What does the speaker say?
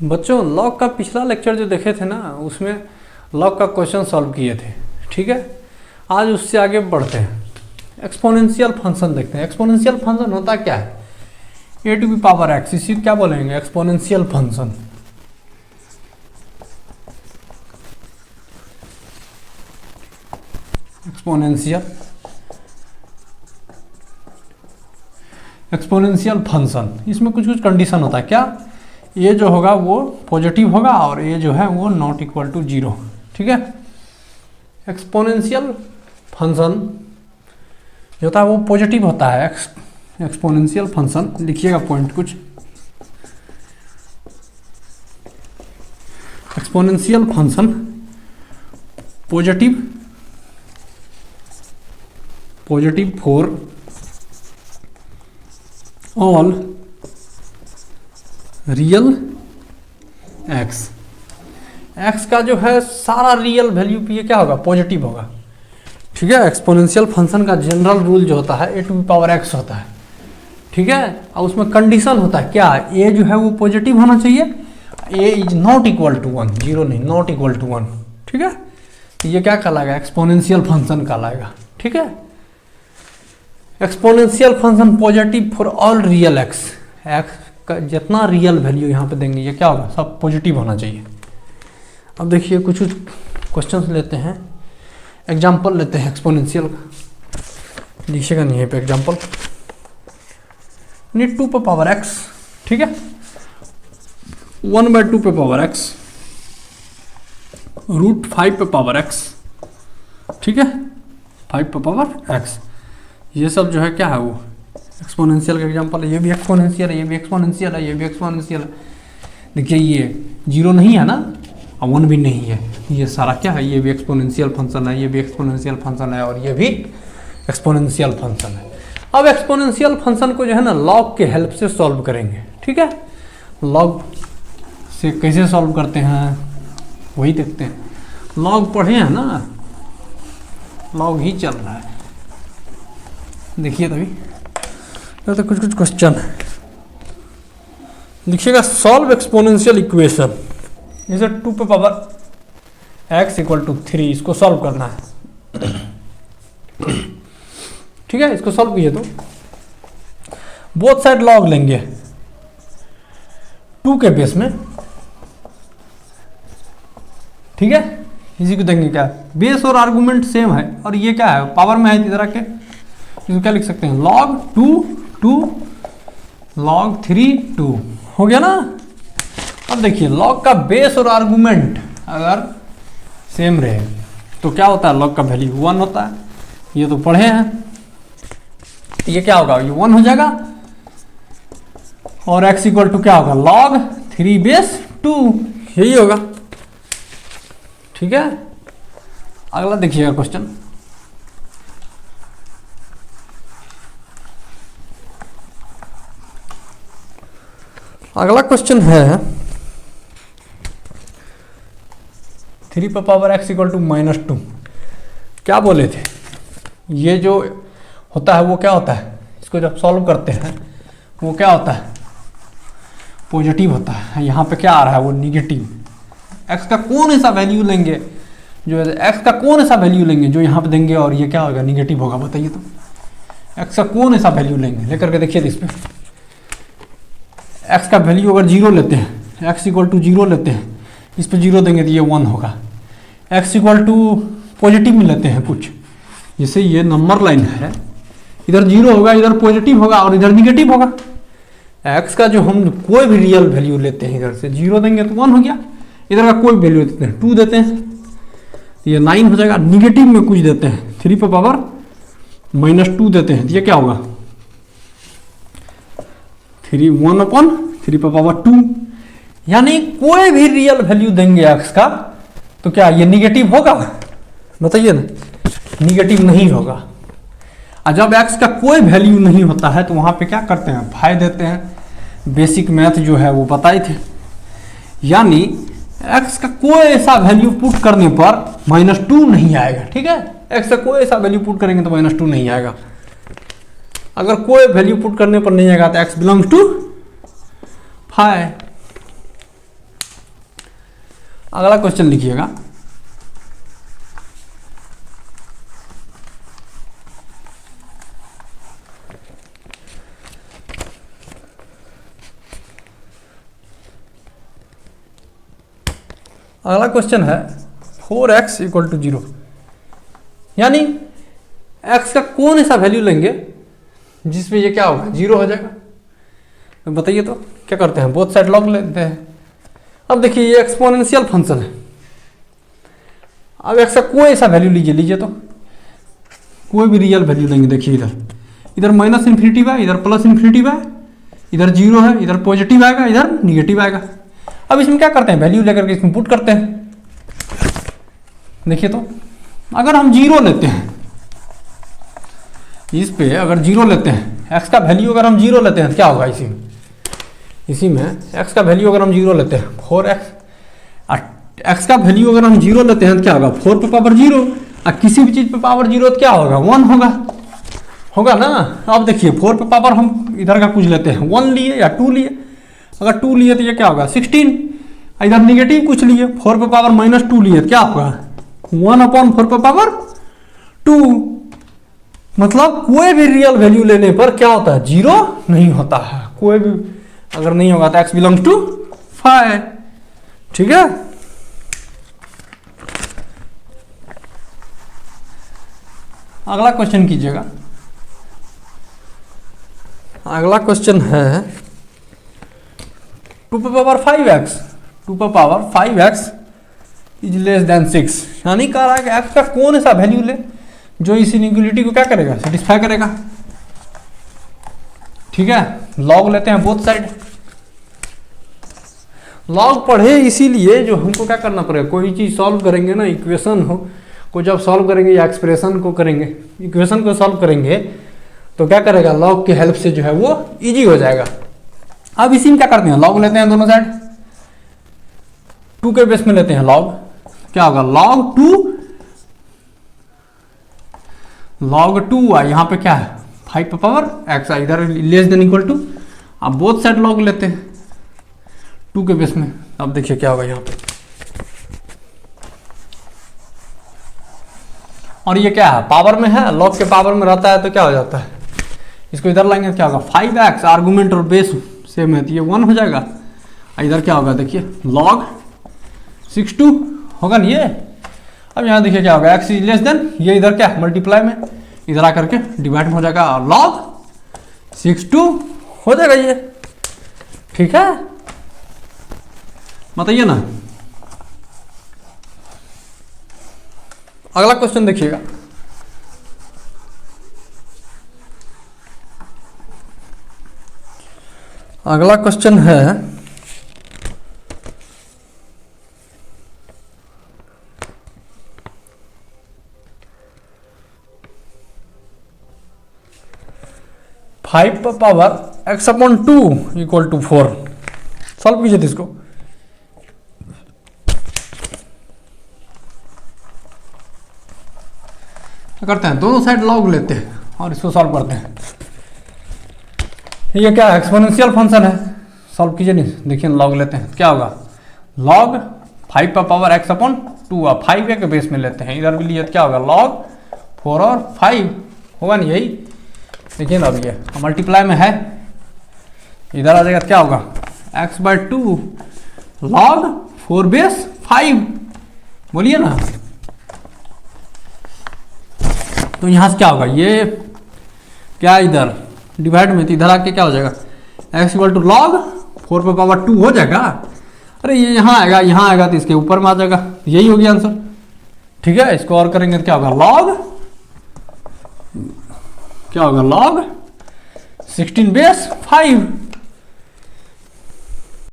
बच्चों लॉग का पिछला लेक्चर जो देखे थे ना, उसमें लॉग का क्वेश्चन सॉल्व किए थे, ठीक है। आज उससे आगे बढ़ते हैं, एक्सपोनेंशियल फंक्शन देखते हैं। एक्सपोनेंशियल फंक्शन होता क्या है? ए टू दी पावर एक्स, इसी क्या बोलेंगे? Exponential function. एक्सपोनेंशियल फंक्शन, इसमें कुछ कुछ कंडीशन होता है। क्या? ये जो होगा वो पॉजिटिव होगा और ये जो है वो नॉट इक्वल टू जीरो, ठीक है। एक्सपोनेंशियल फंक्शन जो होता है वो पॉजिटिव होता है। एक्सपोनेंशियल फंक्शन लिखिएगा पॉइंट कुछ। Exponential function positive for all real x. X का जो है सारा रियल वैल्यू पे ये क्या होगा? पॉजिटिव होगा, ठीक है। एक्सपोनेंशियल फंक्शन का जनरल रूल जो होता है ए टू दी पावर एक्स होता है, ठीक है। और उसमें कंडीशन होता है क्या? ए जो है वो पॉजिटिव होना चाहिए, A is not equal to one, zero नहीं, नॉट इक्वल टू वन, ठीक है। तो ये क्या कहलाएगा? एक्सपोनेंशियल फंक्शन कहलाएगा, ठीक है। Exponential function positive for all real x. X का जितना रियल वैल्यू यहाँ पे देंगे ये क्या होगा? सब पॉजिटिव होना चाहिए। अब देखिए कुछ कुछ क्वेश्चंस लेते हैं, एग्जाम्पल लेते हैं एक्सपोनेंशियल का। लिखिएगा नहीं पे एग्जाम्पल। नीड 2 पे पावर एक्स, ठीक है। 1/2 पे पावर एक्स, √5 पे पावर एक्स, ठीक है। 5 पे पावर एक्स, ये सब जो है क्या है? वो एक्सपोनेंशियल का एग्जाम्पल है। ये भी एक्सपोनेंशियल है, ये भी एक्सपोनेंशियल है, ये भी एक्सपोनेंशियल है। देखिए ये जीरो नहीं है ना, और 1 भी नहीं है। ये सारा क्या है? ये भी एक्सपोनेंशियल फंक्शन है, ये भी एक्सपोनेंशियल फंक्शन है, और ये भी एक्सपोनेंशियल फंक्शन है। अब एक्सपोनेंशियल फंक्शन को जो है ना लॉग के हेल्प से सॉल्व करेंगे, ठीक है। लॉग से कैसे सॉल्व करते हैं वही देखते हैं। लॉग पढ़े हैं ना, लॉग ही चल रहा है। देखिए तभी तो कुछ कुछ क्वेश्चन है, लिखिएगा। सॉल्व एक्सपोनेंशियल इक्वेशन, जैसे 2 पे पावर एक्स इक्वल टू 3, इसको सॉल्व करना है, ठीक है। इसको सॉल्व कीजिए तो बोथ साइड लॉग लेंगे 2 के बेस में, ठीक है। इसी को देंगे क्या? बेस और आर्गुमेंट सेम है, और ये क्या है? पावर में है इधर के। इसको क्या लिख सकते हैं? log 2 log 3 2 हो गया ना। अब देखिए log का बेस और आर्गुमेंट अगर सेम रहे तो क्या होता है? log का वैल्यू 1 होता है। ये तो पढ़े हैं। ये क्या होगा? ये 1 हो जाएगा, और x इक्वल टू क्या होगा? log 3 बेस 2, यही होगा, ठीक है। अगला देखिएगा क्वेश्चन। अगला क्वेश्चन है 3 पे पावर एक्स इक्वल टू -2। क्या बोले थे? ये जो होता है वो क्या होता है? इसको जब सॉल्व करते हैं वो क्या होता है? पॉजिटिव होता है। यहाँ पे क्या आ रहा है? वो निगेटिव। एक्स का कौन ऐसा वैल्यू लेंगे जो एक्स का कौन ऐसा वैल्यू लेंगे जो यहाँ पे देंगे और ये क्या होगा? निगेटिव होगा। बताइए तो एक्स का कौन ऐसा वैल्यू लेंगे? लेकर के देखिए इस पर। एक्स का वैल्यू अगर 0 लेते हैं, एक्स इक्वल टू 0 लेते हैं, इस पर 0 देंगे तो ये 1 होगा। एक्स इक्वल टू पॉजिटिव में लेते हैं कुछ, जैसे ये नंबर लाइन है, इधर 0 होगा, इधर पॉजिटिव होगा और इधर निगेटिव होगा। एक्स का जो हम कोई भी रियल वैल्यू लेते हैं, इधर से 0 देंगे तो 1 हो गया। इधर का कोई वैल्यू देते हैं 2 देते हैं तो ये 9 हो जाएगा। निगेटिव में कुछ देते हैं 3 पे पावर -2 देते हैं तो ये क्या होगा? 1/3 पे पावर 2। यानी कोई भी रियल वैल्यू देंगे एक्स का तो क्या ये निगेटिव होगा? बताइए ना, निगेटिव नहीं होगा। और जब एक्स का कोई वैल्यू नहीं होता है तो वहां पे क्या करते हैं? फाइ देते हैं। बेसिक मैथ जो है वो बताए थे। यानी एक्स का कोई ऐसा वैल्यू पुट करने पर -2 नहीं आएगा, ठीक है। एक्स का कोई ऐसा वैल्यू पुट करेंगे तो -2 नहीं आएगा। अगर कोई वैल्यू पुट करने पर नहीं आएगा तो एक्स बिलोंग्स टू 5, अगला क्वेश्चन लिखिएगा। अगला क्वेश्चन है 4x इक्वल टू 0, यानी x का कौन ऐसा वैल्यू लेंगे जिसमें ये क्या होगा, 0 हो जाएगा। तो बताइए तो क्या करते हैं, बोथ साइड लॉग लेते हैं। अब देखिए ये एक्सपोनेंशियल फंक्शन है। अब x का कोई ऐसा वैल्यू लीजिए तो कोई भी रियल वैल्यू लेंगे। देखिए इधर माइनस इन्फिनिटी है, इधर प्लस इन्फिनिटी है, इधर 0 है, इधर पॉजिटिव आएगा, इधर निगेटिव आएगा। अब इसमें क्या करते हैं, वैल्यू लेकर के इसमें पुट करते हैं। देखिए तो अगर हम 0 लेते हैं इस पे, अगर 0 लेते हैं, x का वैल्यू अगर हम 0 लेते हैं तो क्या होगा, इसी में x का वैल्यू अगर हम 0 लेते हैं 4x, x का वैल्यू अगर हम 0 लेते हैं तो क्या होगा, 4 पे पावर 0, और किसी भी चीज पे पावर 0 तो क्या होगा, 1 होगा ना। अब देखिए 4 पे पावर हम इधर का कुछ लेते हैं, 1 लिए या 2 लिए। अगर 2 लिए तो ये क्या होगा 16, इधर निगेटिव कुछ लिए, 4 पे पावर -2 लिए तो क्या होगा 1/4 पे पावर 2। मतलब कोई भी रियल वैल्यू लेने पर क्या होता है, 0 नहीं होता है। कोई भी अगर नहीं होगा तो x बिलोंग्स टू 5। ठीक है, अगला क्वेश्चन कीजिएगा। अगला क्वेश्चन है 2 पे पावर 5x, 2 पे power 5x is less than 6, यानी कह रहा है कि x का कौन ऐसा वैल्यू ले जो इस इनइक्वालिटी को क्या करेगा, सेटिस्फाई करेगा। ठीक है, लॉग लेते हैं बोथ साइड। लॉग पढ़े इसीलिए जो हमको क्या करना पड़ेगा, कोई चीज सॉल्व करेंगे ना, इक्वेशन हो को जब सॉल्व करेंगे या एक्सप्रेशन को करेंगे, इक्वेशन को सॉल्व करेंगे तो क्या करेगा, लॉग की हेल्प से जो है वो इजी हो जाएगा। अब इसी में क्या करते हैं, लॉग लेते हैं दोनों साइड, 2 के बेस में लेते हैं लॉग। क्या होगा, log 2 यहाँ पे क्या है 5 पे पावर x, इधर लेस देन इक्वल टू। अब बोथ साइड लॉग लेते हैं 2 के बेस में। अब देखिए क्या होगा यहाँ पे, और ये क्या है, पावर में है, लॉग के पावर में रहता है तो क्या हो जाता है, इसको इधर लाएंगे तो क्या होगा 5x, आर्गुमेंट और बेस सेम है तो ये 1 हो जाएगा। इधर क्या होगा, देखिए log 6/2 होगा ना ये। अब यहाँ देखिए क्या होगा, x इज लेस देन, ये इधर क्या मल्टीप्लाई में इधर आकर के डिवाइड में हो जाएगा, और log 6/2 हो जाएगा ये। ठीक है, बताइए ना। अगला क्वेश्चन देखिएगा। अगला क्वेश्चन है 5 पर power x/2 equal to 4। Solve कीजिए इसको। क्या करते हैं, दोनों साइड लॉग लेते हैं और इसको सॉल्व करते हैं। ये क्या एक्सपोनेंशियल फंक्शन है, सॉल्व कीजिए नहीं। देखिए लॉग लेते हैं क्या होगा, लॉग 5 पर पावर x/2 और 5 के बेस में लेते हैं, इधर भी लिए क्या होगा लॉग 4 और 5 होगा नहीं, यही देखिए ना। अब ये मल्टीप्लाई में है, इधर आ जाएगा क्या होगा x/2 log 4 बेस 5, बोलिए ना। तो यहां से क्या होगा, ये क्या इधर डिवाइड में, तो इधर आके क्या हो जाएगा x = log 4 पर पावर 2 हो जाएगा। अरे ये यहाँ आएगा तो इसके ऊपर में आ जाएगा, यही हो गया आंसर। ठीक है, इसको और करेंगे तो क्या होगा log 16 बेस 5।